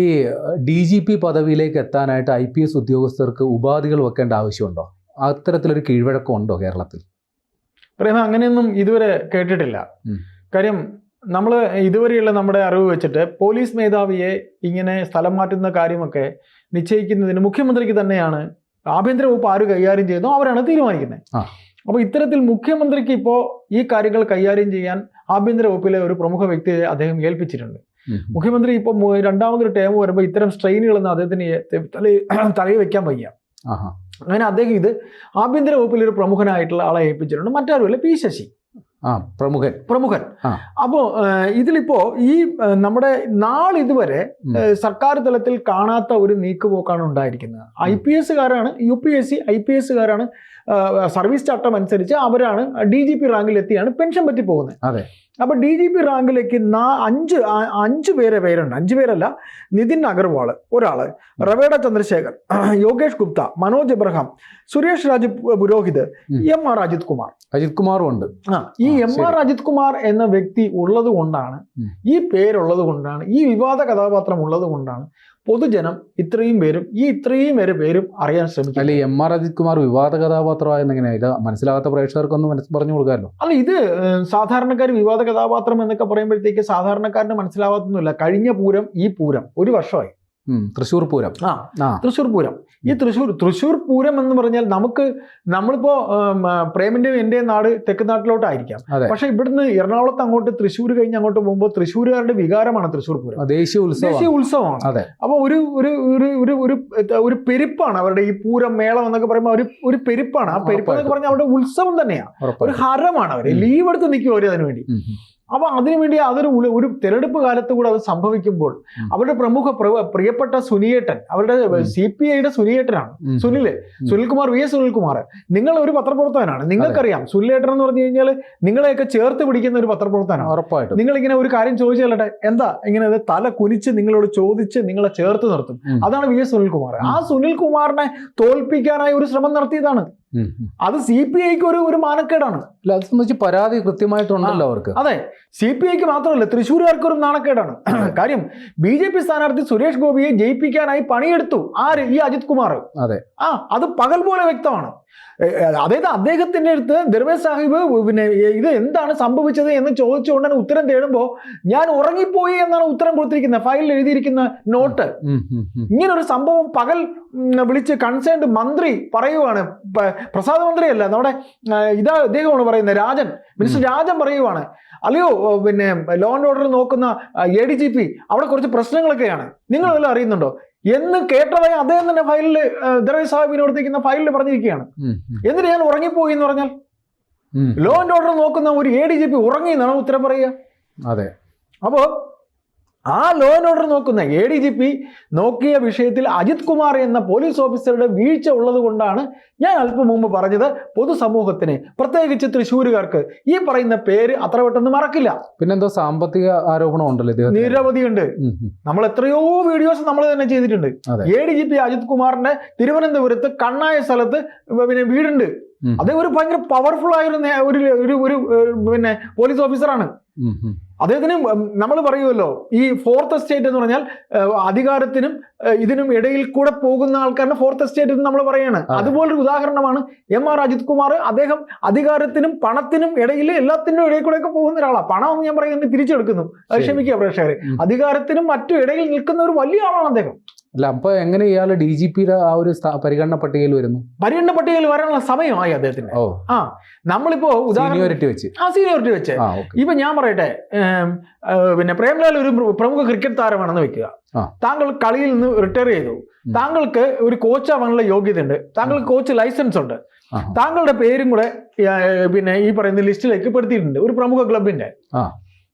ഈ DGP പദവിയിലേക്ക് എത്താനായിട്ട് IPS ഉദ്യോഗസ്ഥർക്ക് ഉപാധികൾ വെക്കേണ്ട ആവശ്യമുണ്ടോ? അത്തരത്തിലൊരു കീഴ്വഴക്കം ഉണ്ടോ കേരളത്തിൽ? പ്രേമ, അങ്ങനെയൊന്നും ഇതുവരെ കേട്ടിട്ടില്ല. കാര്യം നമ്മൾ ഇതുവരെയുള്ള നമ്മുടെ അറിവ് വെച്ചിട്ട് പോലീസ് മേധാവിയെ ഇങ്ങനെ സ്ഥലം മാറ്റുന്ന കാര്യമൊക്കെ നിശ്ചയിക്കുന്നതിന് മുഖ്യമന്ത്രിക്ക് തന്നെയാണ്. ആഭ്യന്തര വകുപ്പ് ആര് കൈകാര്യം ചെയ്യുന്നോ അവരാണ് തീരുമാനിക്കുന്നത്. അപ്പോൾ ഇത്തരത്തിൽ മുഖ്യമന്ത്രിക്ക് ഇപ്പോൾ ഈ കാര്യങ്ങൾ കൈകാര്യം ചെയ്യാൻ ആഭ്യന്തര വകുപ്പിലെ ഒരു പ്രമുഖ വ്യക്തിയെ അദ്ദേഹം ഏൽപ്പിച്ചിട്ടുണ്ട്. മുഖ്യമന്ത്രി ഇപ്പോൾ രണ്ടാമതൊരു ടേം വരുമ്പോൾ ഇത്തരം സ്ട്രെയിനുകളൊന്നും അദ്ദേഹത്തിന് തലയിൽ വെക്കാൻ വയ്യ. അങ്ങനെ അദ്ദേഹം ഇത് ആഭ്യന്തര വകുപ്പിലെ ഒരു പ്രമുഖനായിട്ടുള്ള ആളെ ഏൽപ്പിച്ചിട്ടുണ്ട്. മറ്റാരുമല്ല, P. ശശി പ്രമുഖൻ. അപ്പോൾ ഇതിലിപ്പോ ഈ നമ്മുടെ നാളിതുവരെ സർക്കാർ തലത്തിൽ കാണാത്ത ഒരു നീക്കുപോക്കാണ് ഉണ്ടായിരിക്കുന്നത്. IPS കാരാണ്, UPSC IPS കാരാണ് സർവീസ് ചട്ടം അനുസരിച്ച് അവരാണ് DGP റാങ്കിൽ എത്തിയാണ് പെൻഷൻ പറ്റി പോകുന്നത്. അപ്പൊ DGP റാങ്കിലേക്ക് 5 പേരുണ്ട്. 5 പേരല്ല, നിതിൻ അഗർവാൾ ഒരാള്, റവേഡ ചന്ദ്രശേഖർ, യോഗേഷ് ഗുപ്ത, മനോജ് എബ്രഹാം, സുരേഷ് രാജ് പുരോഹിത്, MR അജിത് കുമാറും ഉണ്ട്. ഈ MR അജിത് കുമാർ എന്ന വ്യക്തി ഉള്ളത് കൊണ്ടാണ്, ഈ പേരുള്ളത് കൊണ്ടാണ്, ഈ വിവാദ കഥാപാത്രം ഉള്ളത് കൊണ്ടാണ് പൊതുജനം ഇത്രയും പേരും അറിയാൻ ശ്രമിക്കും. അല്ലെ, MR അജിത് കുമാർ വിവാദ കഥാപാത്രമായെന്നെങ്ങനെയാ? ഇത് മനസ്സിലാകാത്ത പ്രേക്ഷകർക്കൊന്നും പറഞ്ഞു കൊടുക്കാമല്ലോ. അല്ല, ഇത് സാധാരണക്കാർ വിവാദ കഥാപാത്രം എന്നൊക്കെ പറയുമ്പോഴത്തേക്ക് സാധാരണക്കാരന് മനസ്സിലാവാത്തൊന്നുമില്ല. കഴിഞ്ഞ പൂരം, ഈ പൂരം 1 വർഷമായി. തൃശ്ശൂർ പൂരം. തൃശ്ശൂർ പൂരം. ഈ തൃശ്ശൂർ പൂരം എന്ന് പറഞ്ഞാൽ നമ്മളിപ്പോ പ്രേമിന്റെ എന്റെ നാട് തെക്ക് നാട്ടിലോട്ടായിരിക്കാം. പക്ഷെ ഇവിടുന്ന് എറണാകുളത്ത് അങ്ങോട്ട് തൃശ്ശൂർ കഴിഞ്ഞ് അങ്ങോട്ട് പോകുമ്പോൾ തൃശ്ശൂരുകാരുടെ വികാരമാണ് തൃശ്ശൂർ പൂരം. ദേശീയ ഉത്സവമാണ്. അപ്പൊ ഒരു പെരുപ്പാണ് അവരുടെ ഈ പൂരം മേളം എന്നൊക്കെ പറയുമ്പോൾ ഒരു പെരുപ്പാണ്. ആ പെരുപ്പ് എന്നൊക്കെ പറഞ്ഞാൽ അവരുടെ ഉത്സവം തന്നെയാണ്, ഒരു ഹരമാണ്. അവര് ലീവ് എടുത്ത് നിൽക്കും അവര് അതിനു വേണ്ടി. അപ്പൊ അതിനുവേണ്ടി ഒരു തെരഞ്ഞെടുപ്പ് കാലത്ത് കൂടെ അത് സംഭവിക്കുമ്പോൾ അവരുടെ പ്രിയപ്പെട്ട സുനിയേട്ടൻ, അവരുടെ CPIയുടെ സുനിയേട്ടനാണ് സുനിൽകുമാർ, VS സുനിൽകുമാർ. നിങ്ങൾ ഒരു പത്രപ്രവർത്തകനാണ്, നിങ്ങൾക്കറിയാം. സുനിലേട്ടൻ എന്ന് പറഞ്ഞു കഴിഞ്ഞാൽ നിങ്ങളെയൊക്കെ ചേർത്ത് പിടിക്കുന്ന ഒരു പത്രപ്രവർത്തകനാണ്. ഉറപ്പായിട്ടും. നിങ്ങൾ ഇങ്ങനെ ഒരു കാര്യം ചോദിച്ചാലട്ടെ, എന്താ ഇങ്ങനെ തല കുനിച്ച് നിങ്ങളോട് ചോദിച്ച് നിങ്ങളെ ചേർത്ത് നിർത്തും. അതാണ് VS സുനിൽകുമാർ. ആ സുനിൽകുമാറിനെ തോൽപ്പിക്കാനായി ഒരു ശ്രമം നടത്തിയതാണ്. അത് CPIക്ക് ഒരു മാനക്കേടാണ്. അത് സംബന്ധിച്ച് പരാതി കൃത്യമായിട്ടുണ്ടല്ലോ അവർക്ക്. അതെ, CPIക്ക് മാത്രമല്ല തൃശ്ശൂരുകാർക്ക് ഒരു നാണക്കേടാണ്. കാര്യം BJP സ്ഥാനാർത്ഥി സുരേഷ് ഗോപിയെ ജയിപ്പിക്കാനായി പണിയെടുത്തു ആര്? ഈ അജിത് കുമാർ. അത് പകൽ പോലെ വ്യക്തമാണ്. അതായത് അദ്ദേഹത്തിന്റെ അടുത്ത് ദർവേസ് സാഹിബ് ഇത് എന്താണ് സംഭവിച്ചത് എന്ന് ചോദിച്ചുകൊണ്ട് ഉത്തരം തേടുമ്പോൾ ഞാൻ ഉറങ്ങിപ്പോയി എന്നാണ് ഉത്തരം കൊടുത്തിരിക്കുന്നത്. ഫയലിൽ എഴുതിയിരിക്കുന്ന നോട്ട്. ഇങ്ങനൊരു സംഭവം പകൽ വിളിച്ച് കൺസേൺഡ് മന്ത്രി പറയുവാണ്. പ്രസാദ മന്ത്രിയല്ല, നമ്മുടെ അദ്ദേഹമാണ് പറയുന്നത്, മിനിസ്റ്റർ രാജൻ പറയുവാണ്, അല്ലയോ ലോ ആൻഡ് ഓർഡർ നോക്കുന്ന ADGP, അവിടെ കുറച്ച് പ്രശ്നങ്ങളൊക്കെയാണ്, നിങ്ങൾ വല്ലതും അറിയുന്നുണ്ടോ എന്ന് കേട്ടതായി അദ്ദേഹം തന്നെ ഫയലിൽ ദർവേസ് സാഹിബിനോടത്തേക്കുന്ന ഫയലിൽ പറഞ്ഞിരിക്കുകയാണ്. എന്നിട്ട് ഞാൻ ഉറങ്ങിപ്പോയി എന്ന് പറഞ്ഞാൽ ലോ ആൻഡ് ഓർഡർ നോക്കുന്ന ഒരു ADGP ഉറങ്ങി എന്നാണ് ഉത്തരം പറയുക. അതെ. അപ്പോ ആ ലോ ആൻഡ് ഓർഡർ നോക്കുന്ന ADGP നോക്കിയ വിഷയത്തിൽ അജിത് കുമാർ എന്ന പോലീസ് ഓഫീസറുടെ വീഴ്ച ഉള്ളത് കൊണ്ടാണ് ഞാൻ അല്പം മുമ്പ് പറഞ്ഞത് പൊതുസമൂഹത്തിന്, പ്രത്യേകിച്ച് തൃശ്ശൂരുകാർക്ക് ഈ പറയുന്ന പേര് അത്ര പെട്ടെന്ന് മറക്കില്ല. പിന്നെന്തോ സാമ്പത്തിക ആരോപണം ഉണ്ടല്ലോ, നിരവധിയുണ്ട്. നമ്മൾ എത്രയോ വീഡിയോസ് നമ്മൾ തന്നെ ചെയ്തിട്ടുണ്ട്. ADGP അജിത് കുമാറിന്റെ തിരുവനന്തപുരത്ത് കണ്ണായ സ്ഥലത്ത് വീടുണ്ട്. അദ്ദേഹം ഒരു ഭയങ്കര പവർഫുൾ ആയ ഒരു പോലീസ് ഓഫീസറാണ്. അദ്ദേഹത്തിന് നമ്മൾ പറയുമല്ലോ, ഈ 4th എസ്റ്റേറ്റ് എന്ന് പറഞ്ഞാൽ അധികാരത്തിനും ഇതിനും ഇടയിൽ കൂടെ പോകുന്ന ആൾക്കാരുടെ 4th എസ്റ്റേറ്റ് എന്ന് നമ്മൾ പറയാണ്. അതുപോലൊരു ഉദാഹരണമാണ് MR അജിത് കുമാർ. അദ്ദേഹം അധികാരത്തിനും പണത്തിനും ഇടയിൽ, എല്ലാത്തിനും ഇടയിൽ കൂടെ ഒക്കെ പോകുന്ന ഒരാളാണ്. പണം എന്ന് ഞാൻ പറയുന്നത് തിരിച്ചെടുക്കുന്നു, അത് ക്ഷമിക്കുക പ്രേക്ഷകരെ. അധികാരത്തിനും മറ്റും ഇടയിൽ നിൽക്കുന്ന ഒരു വലിയ ആളാണ് അദ്ദേഹം. അല്ല, അപ്പൊ എങ്ങനെ ഇയാൾ DGPയുടെ ആ ഒരു പരിഗണന പട്ടികയിൽ വരുന്നു? പരിഗണന പട്ടികയിൽ വരാനുള്ള സമയമായി അദ്ദേഹത്തിന്. നമ്മളിപ്പോ സീനിയോറിറ്റി വെച്ച് ഇപ്പൊ ഞാൻ പറയട്ടെ, പ്രേംലാൽ ഒരു പ്രമുഖ ക്രിക്കറ്റ് താരമാണെന്ന് വെക്കുക. താങ്കൾ കളിയിൽ നിന്ന് റിട്ടയർ ചെയ്തു. താങ്കൾക്ക് ഒരു കോച്ചാവാനുള്ള യോഗ്യത ഉണ്ട്, താങ്കൾക്ക് കോച്ച് ലൈസൻസ് ഉണ്ട്, താങ്കളുടെ പേരും കൂടെ ഈ പറയുന്ന ലിസ്റ്റിലേക്ക് പെടുത്തിയിട്ടുണ്ട് ഒരു പ്രമുഖ ക്ലബിന്റെ.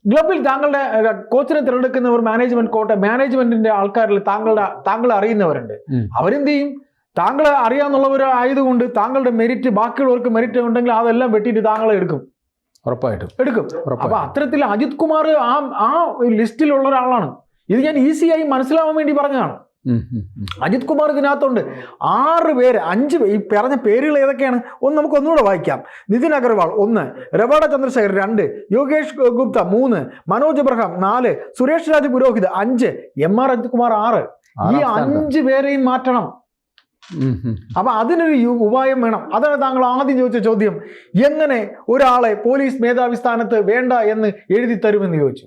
ക്ലബിൽ താങ്കളുടെ കോച്ചിനെ തിരഞ്ഞെടുക്കുന്ന ഒരു മാനേജ്മെന്റിന്റെ ആൾക്കാരിൽ താങ്കളെ അറിയുന്നവരുണ്ട്. അവരെന്ത് ചെയ്യും? താങ്കളെ അറിയാവുന്നവർ ആയതുകൊണ്ട് താങ്കളുടെ മെരിറ്റ്, ബാക്കിയുള്ളവർക്ക് മെരിറ്റ് ഉണ്ടെങ്കിൽ അതെല്ലാം വെട്ടിയിട്ട് താങ്കളെ എടുക്കും. എടുക്കും. അപ്പൊ അത്തരത്തിൽ അജിത് കുമാർ ആ ലിസ്റ്റിലുള്ള ഒരാളാണ്. ഇത് ഞാൻ ഈസിയായി മനസ്സിലാവാൻ വേണ്ടി പറഞ്ഞതാണ്. അജിത് കുമാർ ഇതിനകത്തുണ്ട്. 6 പേര്, 5 ഈ പറഞ്ഞ പേരുകൾ ഏതൊക്കെയാണ് ഒന്ന് നമുക്ക് ഒന്നുകൂടെ വായിക്കാം. നിതിൻ അഗർവാൾ 1, രവാഡ ചന്ദ്രശേഖർ 2, യോഗേഷ് ഗുപ്ത 3, മനോജ് എബ്രഹാം 4, സുരേഷ് രാജ് പുരോഹിത് 5, MR അജിത് കുമാർ 6. ഈ 5 പേരെയും മാറ്റണം. അപ്പൊ അതിനൊരു ഉപായം വേണം. അതാണ് താങ്കൾ ആദ്യം ചോദിച്ച ചോദ്യം. എങ്ങനെ ഒരാളെ പോലീസ് മേധാവി സ്ഥാനത്ത് വേണ്ട എന്ന് എഴുതി തരുമെന്ന് ചോദിച്ചു.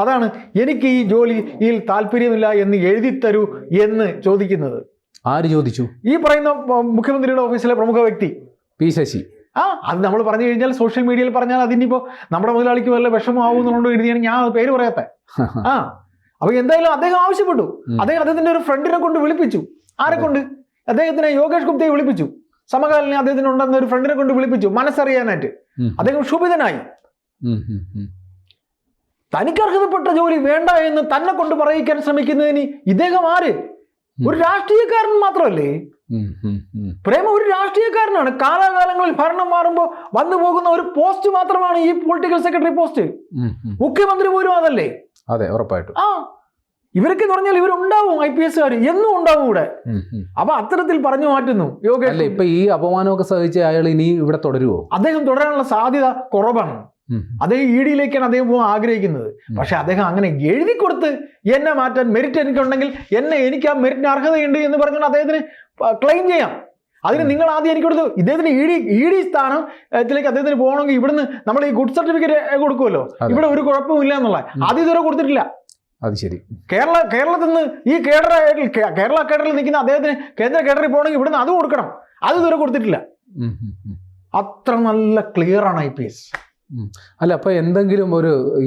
അതാണ് എനിക്ക് ഈ ജോലിയിൽ താല്പര്യമില്ല എന്ന് എഴുതി തരൂ എന്ന് ചോദിക്കുന്നത്. ആര് ചോദിച്ചു? ഈ പറയുന്ന മുഖ്യമന്ത്രിയുടെ ഓഫീസിലെ പ്രമുഖ വ്യക്തി പി ശശി. അത് നമ്മൾ പറഞ്ഞു കഴിഞ്ഞാൽ സോഷ്യൽ മീഡിയയിൽ പറഞ്ഞാൽ അതിനിപ്പോ നമ്മുടെ മുതലാളിക്ക് വല്ല വിഷമമാവുന്നുണ്ടോ എഴുതിയാണ് ഞാൻ പേര് പറയാത്ത. അപ്പൊ എന്തായാലും അദ്ദേഹം ആവശ്യപ്പെട്ടു. അദ്ദേഹത്തിന്റെ ഒരു ഫ്രണ്ടിനെ കൊണ്ട് വിളിപ്പിച്ചു. ആരെ കൊണ്ട്? അദ്ദേഹത്തിനെ യോഗേഷ് ഗുപ്തയെ വിളിപ്പിച്ചു. സമകാലീന അദ്ദേഹത്തിന് ഉണ്ടെന്ന ഒരു ഫ്രണ്ടിനെ കൊണ്ട് വിളിപ്പിച്ചു മനസ്സറിയാനായിട്ട്. അദ്ദേഹം ക്ഷുഭിതനായി. തനിക്ക് അർഹതപ്പെട്ട ജോലി വേണ്ട എന്ന് തന്നെ കൊണ്ട് പറയിക്കാൻ ശ്രമിക്കുന്നതിന് ഇദ്ദേഹം ആര്? ഒരു രാഷ്ട്രീയക്കാരൻ മാത്രമല്ലേ? പ്രേമ ഒരു രാഷ്ട്രീയക്കാരനാണ്. കാലാകാലങ്ങളിൽ ഭരണം മാറുമ്പോൾ വന്നു പോകുന്ന ഒരു പോസ്റ്റ് മാത്രമാണ് ഈ പൊളിറ്റിക്കൽ സെക്രട്ടറി പോസ്റ്റ്. മുഖ്യമന്ത്രി പോലും അതല്ലേ? അതെ, ഉറപ്പായിട്ടും. ഇവരൊക്കെ പറഞ്ഞാൽ ഇവരുണ്ടാവും, IPS എന്നും ഉണ്ടാവും ഇവിടെ. അപ്പൊ അത്തരത്തിൽ പറഞ്ഞു മാറ്റുന്നു യോഗേഷ്. ഇപ്പൊ ഈ അപമാനമൊക്കെ സഹിച്ച അയാൾ ഇനി ഇവിടെ തുടരുമോ? അദ്ദേഹം തുടരാനുള്ള സാധ്യത കുറവാണ്. അദ്ദേഹം ED-യിലേക്കാണ് അദ്ദേഹം പോകാൻ ആഗ്രഹിക്കുന്നത്. പക്ഷെ അദ്ദേഹം അങ്ങനെ എഴുതി കൊടുത്ത് എന്നെ മാറ്റാൻ മെറിറ്റ് എനിക്കുണ്ടെങ്കിൽ എനിക്ക് ആ മെറിറ്റിന് അർഹതയുണ്ട് എന്ന് പറഞ്ഞാൽ അദ്ദേഹത്തിന് ക്ലെയിം ചെയ്യാം. അതിന് നിങ്ങൾ ആദ്യം എനിക്ക് കൊടുത്തു. ഇദ്ദേഹത്തിന് ED സ്ഥാനത്തിലേക്ക് അദ്ദേഹത്തിന് പോകണമെങ്കിൽ ഇവിടുന്ന് നമ്മൾ ഈ ഗുഡ് സർട്ടിഫിക്കറ്റ് കൊടുക്കുമല്ലോ, ഇവിടെ ഒരു കുഴപ്പമില്ല എന്നുള്ള ആദ്യം ഇതുവരെ കൊടുത്തിട്ടില്ല. അത് ശരി. കേരളത്തിൽ നിന്ന് ഈ കേരള കേഡറിൽ നിൽക്കുന്ന അദ്ദേഹത്തിന് കേന്ദ്ര കേഡറിൽ പോകണമെങ്കിൽ ഇവിടുന്ന് അത് കൊടുക്കണം. അത് ഇതുവരെ കൊടുത്തിട്ടില്ല. അത്ര നല്ല ക്ലിയർ ആണ് IPS. അല്ല, അപ്പൊ എന്തെങ്കിലും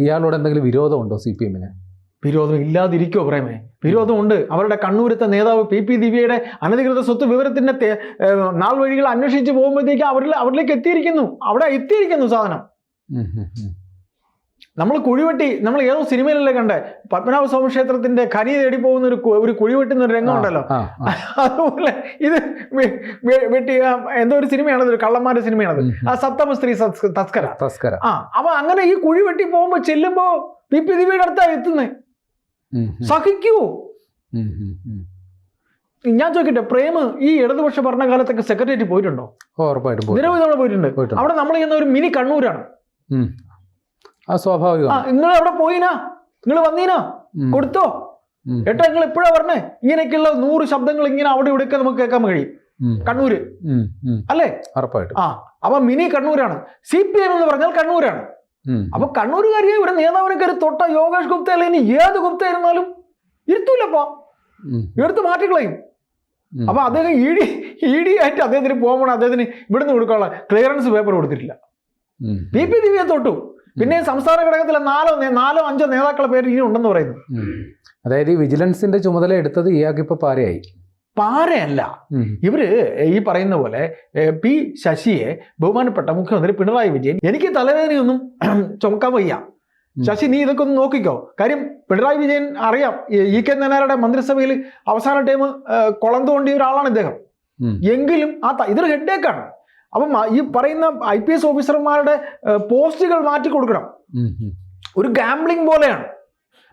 ഇയാളോട് എന്തെങ്കിലും വിരോധമുണ്ടോ CPM-ന്? വിരോധം ഇല്ലാതിരിക്കോ പ്രേമേ? വിരോധമുണ്ട്. അവരുടെ കണ്ണൂരത്തെ നേതാവ് PP ദിവ്യയുടെ അനധികൃത സ്വത്ത് വിവരത്തിന്റെ നാൾ വഴികൾ അന്വേഷിച്ച് പോകുമ്പോഴത്തേക്ക് അവരിലേക്ക് എത്തിയിരിക്കുന്നു സാധനം. നമ്മൾ കുഴിവെട്ടി, നമ്മൾ ഏതോ സിനിമയിലല്ലേ കണ്ടേ, പത്മനാഭ സ്വാമി ക്ഷേത്രത്തിന്റെ ഖനി തേടി പോകുന്ന ഒരു കുഴിവെട്ടുന്ന ഒരു രംഗം ഉണ്ടല്ലോ. അതുപോലെ ഇത് വെട്ടി എന്തോ ഒരു സിനിമയാണത്, ഒരു കള്ളന്മാരുടെ സിനിമയാണത്. ആ സപ്തമ സ്ത്രീ തസ്കര. അപ്പൊ അങ്ങനെ ഈ കുഴി വെട്ടി പോകുമ്പോ ചെല്ലുമ്പോ PP ദിവ്യയുടെ അടുത്താ എത്തുന്നേ. സഹിക്കൂ. ഞാൻ ചോദിക്കട്ടെ, പ്രേമ് ഈ ഇടതുപക്ഷ ഭരണകാലത്തൊക്കെ സെക്രട്ടേറിയറ്റ് പോയിട്ടുണ്ടോ? നിരവധി തവണ പോയിട്ടുണ്ട്. അവിടെ നമ്മൾ ചെയ്യുന്ന ഒരു മിനി കണ്ണൂരാണ്. സ്വാഭാവികം. നിങ്ങൾ അവിടെ പോയിനാ, നിങ്ങൾ വന്നീനാ, കൊടുത്തോ ഏട്ടാ, നിങ്ങൾ എപ്പോഴാ പറഞ്ഞേ? ഇങ്ങനെയൊക്കെയുള്ള 100 ശബ്ദങ്ങൾ ഇങ്ങനെ അവിടെ ഇവിടെയൊക്കെ നമുക്ക് കേൾക്കാൻ കഴിയും. കണ്ണൂര് അല്ലേ? ഉറപ്പായിട്ടും. അപ്പൊ മിനി കണ്ണൂരാണ്. CPM എന്ന് പറഞ്ഞാൽ കണ്ണൂരാണ്. അപ്പൊ കണ്ണൂരുകാരിയെ ഒരു നേതാവിനൊക്കെ ഒരു തൊട്ട യോഗേഷ് ഗുപ്ത അല്ലെ ഇനി ഏത് ഗുപ്ത ആയിരുന്നാലും ഇരുത്തൂലപ്പാ, എടുത്ത് മാറ്റിക്കളയും. അപ്പൊ അദ്ദേഹം ED ആയിട്ട് അദ്ദേഹത്തിന് പോകുമ്പോൾ അദ്ദേഹത്തിന് ഇവിടുന്ന് കൊടുക്കാനുള്ള ക്ലിയറൻസ് പേപ്പർ കൊടുത്തിട്ടില്ല. PP ദിവ്യയെ തൊട്ടു. പിന്നെ സംസ്ഥാന ഘടകത്തിലെ 4-5 നേതാക്കളുടെ പേര് ഇനി ഉണ്ടെന്ന് പറയുന്നു. അതായത് ഈ വിജിലൻസിന്റെ ചുമതല എടുത്തത് ഇയാൾക്കിപ്പോ പാരയായി. പാരയല്ല, ഇവര് ഈ പറയുന്ന പോലെ P ശശിയെ ബഹുമാനപ്പെട്ട മുഖ്യമന്ത്രി പിണറായി വിജയൻ, എനിക്ക് തലവേദനയൊന്നും ചുമക്കാൻ വയ്യ, ശശി നീ ഇതൊക്കെ ഒന്ന് നോക്കിക്കോ. കാര്യം പിണറായി വിജയൻ അറിയാം, EK നായനാരുടെ മന്ത്രിസഭയിൽ അവസാന ടൈം കൊളന്തു കൊണ്ടിയ ഒരാളാണ് ഇദ്ദേഹം. എങ്കിലും ഇതൊരു ഹെഡേക്കാണ്. അപ്പം ഈ പറയുന്ന IPS ഓഫീസർമാരുടെ പോസ്റ്റുകൾ മാറ്റി കൊടുക്കണം. ഒരു ഗാംബ്ലിംഗ് പോലെയാണ്.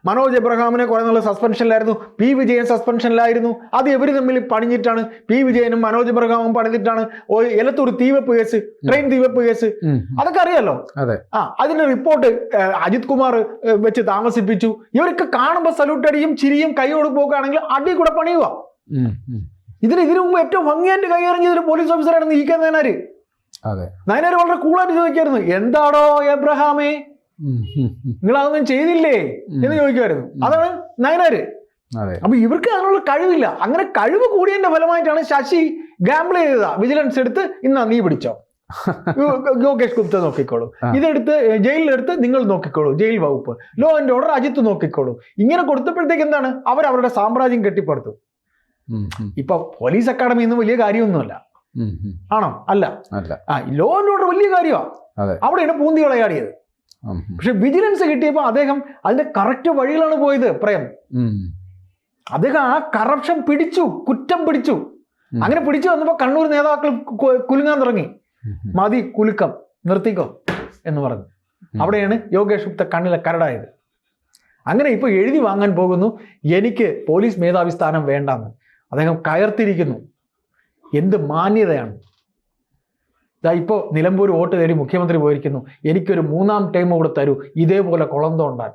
മനോജ് എബ്രഹാമിനെ കുറെ നാൾ സസ്പെൻഷനിലായിരുന്നു, P വിജയൻ സസ്പെൻഷനിലായിരുന്നു. അത് ഇവര് തമ്മിൽ പണിഞ്ഞിട്ടാണ്, P വിജയനും മനോജ് എബ്രഹാമും പണിതിട്ടാണ് എലത്തൂർ തീവെപ്പ് കേസ്, ട്രെയിൻ തീവെപ്പ് കേസ്, അതൊക്കെ അറിയാലോ. അതിന്റെ റിപ്പോർട്ട് അജിത് കുമാർ വെച്ച് താമസിപ്പിച്ചു. ഇവരൊക്കെ കാണുമ്പോൾ സല്യൂട്ട് അടിയും ചിരിയും കൈയോട് പോക്കുകയാണെങ്കിൽ അടി കൂടെ പണിയുക. ഇതിനു മുമ്പ് ഏറ്റവും ഭംഗിയായിട്ട് കൈകാര്യം ചെയ്തൊരു പോലീസ് ഓഫീസറായിരുന്നു EK നായനാര്. നായനാര് വളരെ കൂളായിട്ട് ചോദിക്കായിരുന്നു, എന്താടോ എബ്രഹാമേ നിങ്ങൾ അതൊന്നും ചെയ്തില്ലേ എന്ന് ചോദിക്കുമായിരുന്നു. അതാണ് നായനാര്. അപ്പൊ ഇവർക്ക് അതിനുള്ള കഴിവില്ല. അങ്ങനെ കഴിവ് കൂടിയതിന്റെ ഫലമായിട്ടാണ് ശശി ഗാംബിൾ ചെയ്തതാ. വിജിലൻസ് എടുത്ത് ഇന്നാ നീ പിടിച്ചോ, യോഗേഷ് ഗുപ്ത നോക്കിക്കോളൂ, ഇതെടുത്ത് ജയിലിലെടുത്ത് നിങ്ങൾ നോക്കിക്കോളൂ, ജയിൽ വകുപ്പ്, ലോ ആൻഡ് ഓർഡർ അജിത്ത് നോക്കിക്കോളൂ. ഇങ്ങനെ കൊടുത്തപ്പോഴത്തേക്ക് എന്താണ്, അവരുടെ സാമ്രാജ്യം കെട്ടിപ്പടുത്തു. ഇപ്പൊ പോലീസ് അക്കാഡമി ഒന്നും വലിയ കാര്യമൊന്നുമല്ല, ആണോ? അല്ല. ലോ ആൻഡ് ഓർഡർ വലിയ കാര്യമാണ്. അവിടെയാണ് പൂന്തി വിളയാടിയത്. പക്ഷെ വിജിലൻസ് കിട്ടിയപ്പോൾ അദ്ദേഹം അതിന്റെ കറക്റ്റ് വഴികളാണ് പോയത്. പ്രേം അദ്ദേഹം ആ കറപ്ഷൻ പിടിച്ചു, കുറ്റം പിടിച്ചു. അങ്ങനെ പിടിച്ചു വന്നപ്പോൾ കണ്ണൂർ നേതാക്കൾ കുലുങ്ങാൻ തുടങ്ങി. മതി കുലുക്കം, നിർത്തിക്കോ എന്ന് പറഞ്ഞു. അവിടെയാണ് യോഗേഷ് ഗുപ്ത കണ്ണിലെ കരടായത്. അങ്ങനെ ഇപ്പോൾ എഴുതി വാങ്ങാൻ പോകുന്നു, എനിക്ക് പോലീസ് മേധാവി സ്ഥാനം വേണ്ടെന്ന്. അദ്ദേഹം കയർത്തിരിക്കുന്നു. എന്ത് മാന്യതയാണ്! ഇതാ ഇപ്പോൾ നിലമ്പൂർ വോട്ട് തേടി മുഖ്യമന്ത്രി പോയിരിക്കുന്നു, എനിക്കൊരു 3ാം ടൈം കൂടെ തരൂ, ഇതേപോലെ കുളം തോണ്ടാൻ.